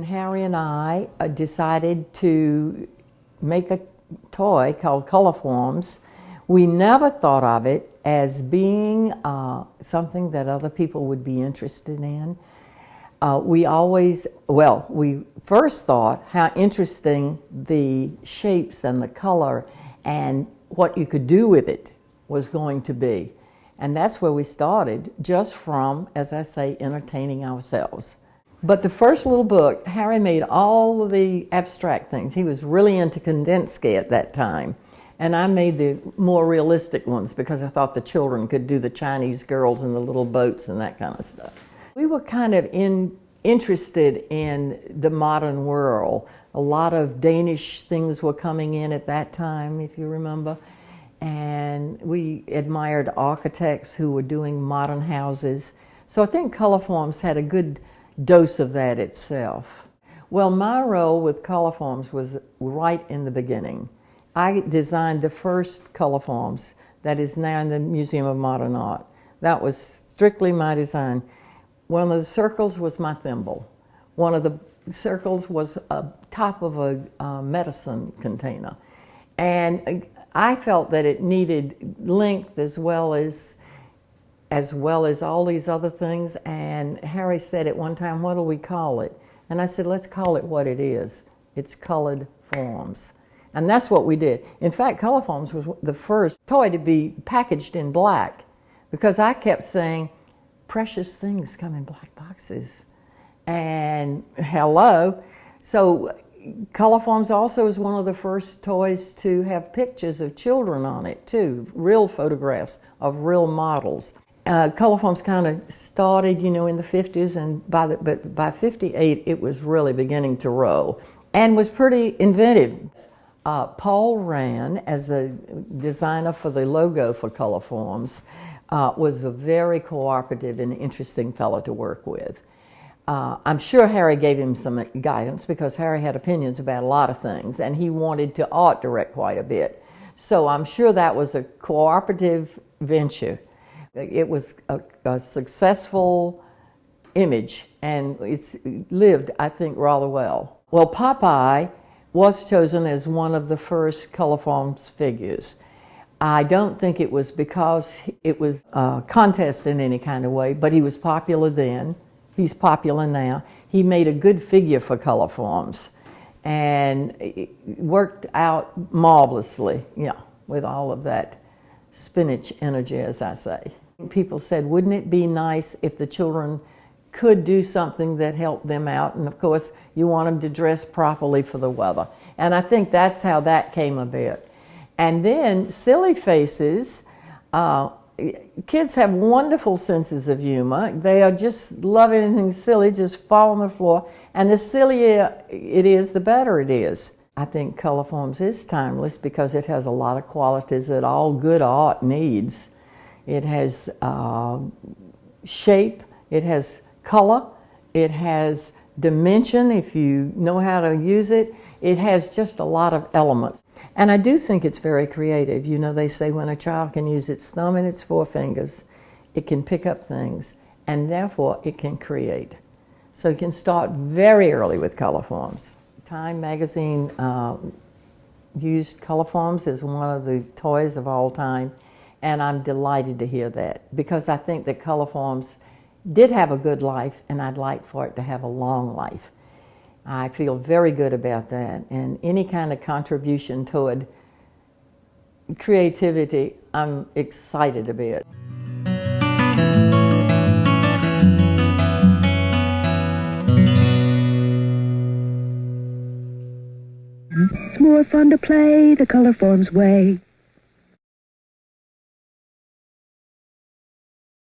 when Harry and I decided to make a toy called Colorforms, we never thought of it as being something that other people would be interested in. We first thought how interesting the shapes and the color and what you could do with it was going to be. And that's where we started, just from, as I say, entertaining ourselves. But the first little book, Harry made all of the abstract things. He was really into Kandinsky at that time. And I made the more realistic ones because I thought the children could do the Chinese girls and the little boats and that kind of stuff. We were kind of interested in the modern world. A lot of Danish things were coming in at that time, if you remember. And we admired architects who were doing modern houses. So I think Colorforms had a good dose of that itself. Well, my role with Colorforms was right in the beginning. I designed the first Colorforms that is now in the Museum of Modern Art. That was strictly my design. One of the circles was my thimble. One of the circles was a top of a medicine container. And I felt that it needed length as well as all these other things. And Harry said at one time, what do we call it? And I said, let's call it what it is. It's colored forms. And that's what we did. In fact, Colorforms was the first toy to be packaged in black, because I kept saying, precious things come in black boxes. And hello. So Colorforms also is one of the first toys to have pictures of children on it too, real photographs of real models. Colorforms kind of started, in the 50s, and by 58 it was really beginning to roll and was pretty inventive. Paul Rand, as a designer for the logo for Colorforms, was a very cooperative and interesting fellow to work with. I'm sure Harry gave him some guidance, because Harry had opinions about a lot of things and he wanted to art direct quite a bit. So I'm sure that was a cooperative venture. It was a successful image, and it's lived, I think, rather well. Well, Popeye was chosen as one of the first Colorforms figures. I don't think it was because it was a contest in any kind of way, but he was popular then. He's popular now. He made a good figure for Colorforms, and it worked out marvelously, with all of that spinach energy, as I say. People said, wouldn't it be nice if the children could do something that helped them out? And of course, you want them to dress properly for the weather. And I think that's how that came about. And then silly faces. Kids have wonderful senses of humor. They are just love anything silly, just fall on the floor. And the sillier it is, the better it is. I think Colorforms is timeless because it has a lot of qualities that all good art needs. It has shape, it has color, it has dimension if you know how to use it. It has just a lot of elements. And I do think it's very creative. They say when a child can use its thumb and its forefingers, it can pick up things, and therefore it can create. So you can start very early with Colorforms. Time magazine used Colorforms as one of the toys of all time, and I'm delighted to hear that, because I think that Colorforms did have a good life, and I'd like for it to have a long life. I feel very good about that, and any kind of contribution toward creativity, I'm excited about. It's more fun to play the Colorforms way.